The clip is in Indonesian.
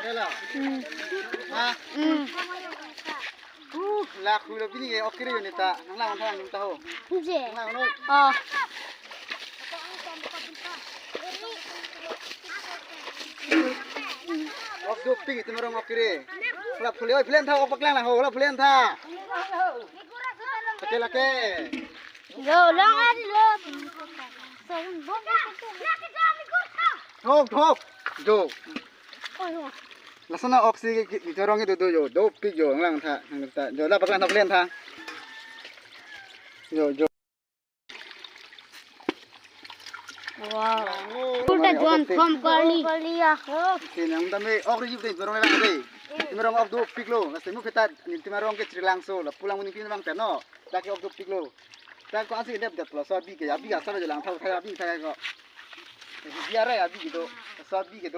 Rela. Ah. Laku lo bini ke okire yo nita. Nang lang nang tahu. Je. Nang no. Oh. Ok do ping itu merong okire. Lap kuliah plan tha ok paklang lah ho lap plan tha. Lake lake. Lo long ari lo. Thok thok. Do. Lasana oksi itu orang itu do ping yo nang tha nang ta. Jo lap paklang tha plan tha. Jo. Wow. Udah juan kom kali ya. Sini ang dami ok rejip deh merong lang deh. Merong ok do ping lo. Nasi mu kita ni merong ke Sri Lanka lah. Pulang muni ping bang terno. Laki ok do ping lo. Tak kau asing dep dat lah. So abi ke asal je lang. Thau thai abi thai kau. Biar ya abi gitu. So abi gitu.